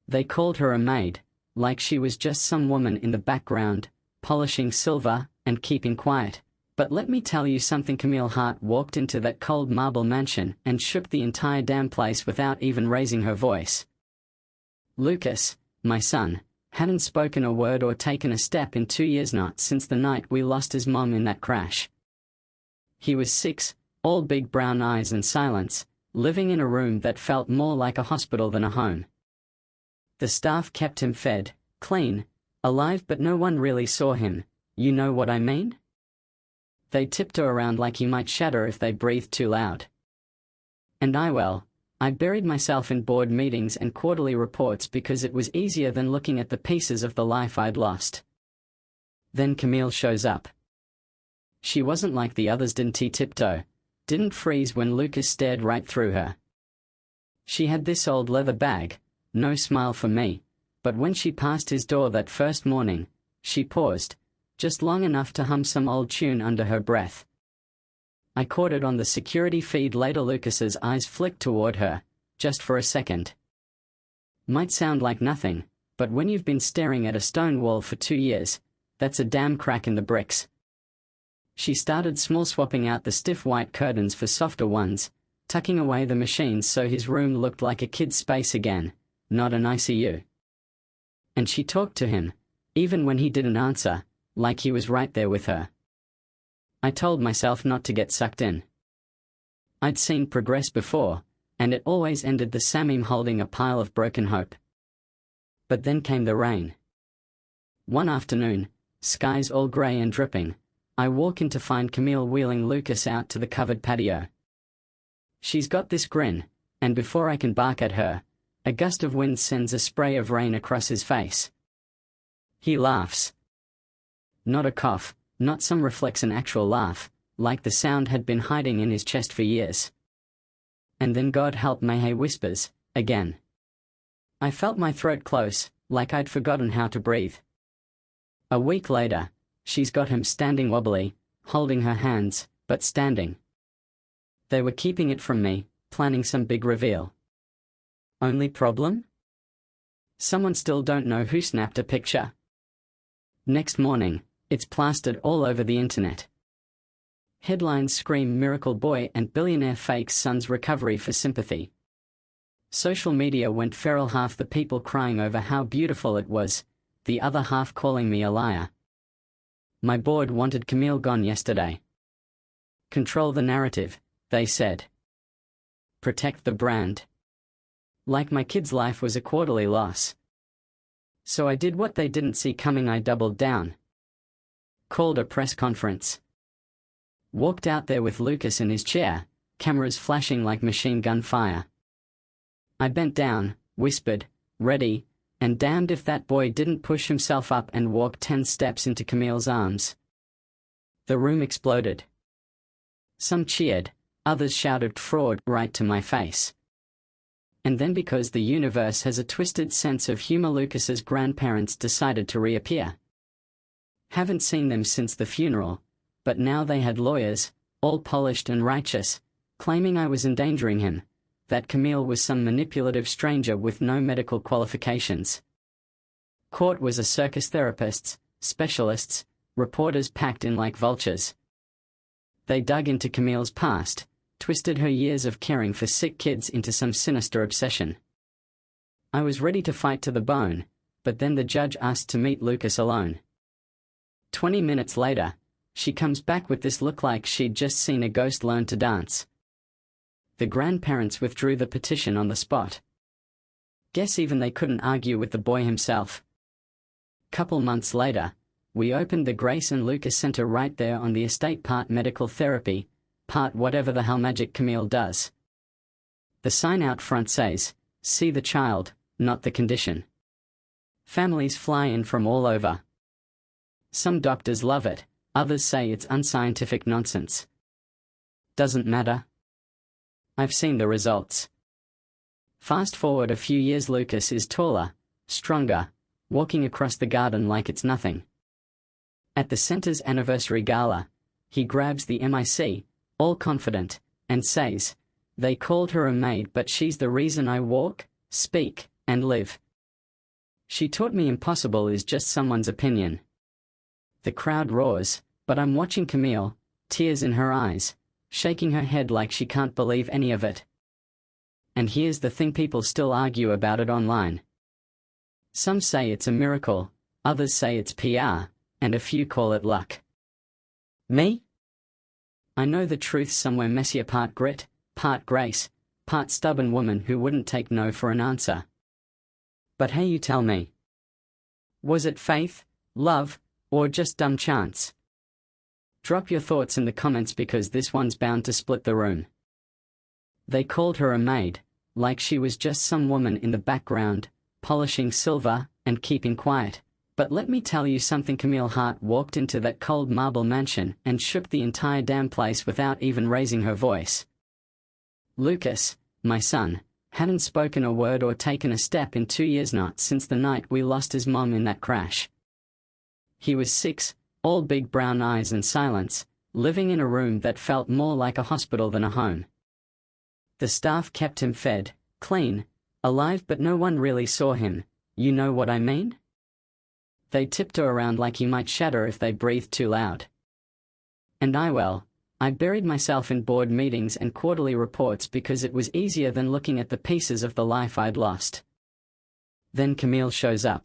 They called her a maid, like she was just some woman in the background, polishing silver and keeping quiet. But let me tell you something. Camille Hart walked into that cold marble mansion and shook the entire damn place without even raising her voice. Lucas, my son, hadn't spoken a word or taken a step in 2 years, not since the night we lost his mom in that crash. He was 6, all big brown eyes and silence, living in a room that felt more like a hospital than a home. The staff kept him fed, clean, alive, but no one really saw him, you know what I mean? They tiptoe around like he might shatter if they breathed too loud. And I buried myself in board meetings and quarterly reports because it was easier than looking at the pieces of the life I'd lost. Then Camille shows up. She wasn't like the others, didn't tiptoe, didn't freeze when Lucas stared right through her. She had this old leather bag, no smile for me, but when she passed his door that first morning, she paused, just long enough to hum some old tune under her breath. I caught it on the security feed later. Lucas's eyes flicked toward her, just for a second. Might sound like nothing, but when you've been staring at a stone wall for 2 years, that's a damn crack in the bricks. She started small, swapping out the stiff white curtains for softer ones, tucking away the machines so his room looked like a kid's space again, not an ICU. And she talked to him, even when he didn't answer, like he was right there with her. I told myself not to get sucked in. I'd seen progress before, and it always ended the same, him holding a pile of broken hope. But then came the rain. One afternoon, skies all grey and dripping, I walk in to find Camille wheeling Lucas out to the covered patio. She's got this grin, and before I can bark at her, a gust of wind sends a spray of rain across his face. He laughs. Not a cough, not some reflex, an actual laugh, like the sound had been hiding in his chest for years. And then God help me, he whispers, again. I felt my throat close, like I'd forgotten how to breathe. A week later, she's got him standing wobbly, holding her hands, but standing. They were keeping it from me, planning some big reveal. Only problem? Someone still don't know who snapped a picture. Next morning, it's plastered all over the internet. Headlines scream Miracle Boy and Billionaire fakes son's recovery for sympathy. Social media went feral, half the people crying over how beautiful it was, the other half calling me a liar. My board wanted Camille gone yesterday. Control the narrative, they said. Protect the brand. Like my kid's life was a quarterly loss. So I did what they didn't see coming. I doubled down. Called a press conference. Walked out there with Lucas in his chair, cameras flashing like machine gun fire. I bent down, whispered, ready, and damned if that boy didn't push himself up and walk 10 steps into Camille's arms. The room exploded. Some cheered, others shouted fraud right to my face. And then, because the universe has a twisted sense of humor, Lucas's grandparents decided to reappear. Haven't seen them since the funeral, but now they had lawyers, all polished and righteous, claiming I was endangering him, that Camille was some manipulative stranger with no medical qualifications. Court was a circus, therapists, specialists, reporters packed in like vultures. They dug into Camille's past, twisted her years of caring for sick kids into some sinister obsession. I was ready to fight to the bone, but then the judge asked to meet Lucas alone. 20 minutes later, she comes back with this look like she'd just seen a ghost learn to dance. The grandparents withdrew the petition on the spot. Guess even they couldn't argue with the boy himself. Couple months later, we opened the Grace and Lucas Center right there on the estate, part medical therapy, part whatever the hell magic Camille does. The sign out front says, "See the child, not the condition." Families fly in from all over. Some doctors love it, others say it's unscientific nonsense. Doesn't matter. I've seen the results. Fast forward a few years, Lucas is taller, stronger, walking across the garden like it's nothing. At the center's anniversary gala, he grabs the mic, all confident, and says, "They called her a maid, but she's the reason I walk, speak, and live." She taught me impossible is just someone's opinion. The crowd roars, but I'm watching Camille, tears in her eyes, shaking her head like she can't believe any of it. And here's the thing, people still argue about it online. Some say it's a miracle, others say it's PR, and a few call it luck. Me? I know the truth somewhere, messier, part grit, part grace, part stubborn woman who wouldn't take no for an answer. But hey, you tell me. Was it faith, love, or just dumb chance? Drop your thoughts in the comments because this one's bound to split the room. They called her a maid, like she was just some woman in the background, polishing silver and keeping quiet. But let me tell you something, Camille Hart walked into that cold marble mansion and shook the entire damn place without even raising her voice. Lucas, my son, hadn't spoken a word or taken a step in 2 years, not since the night we lost his mom in that crash. He was 6, all big brown eyes and silence, living in a room that felt more like a hospital than a home. The staff kept him fed, clean, alive, but no one really saw him, you know what I mean? They tiptoe around like he might shatter if they breathed too loud. And I buried myself in board meetings and quarterly reports because it was easier than looking at the pieces of the life I'd lost. Then Camille shows up.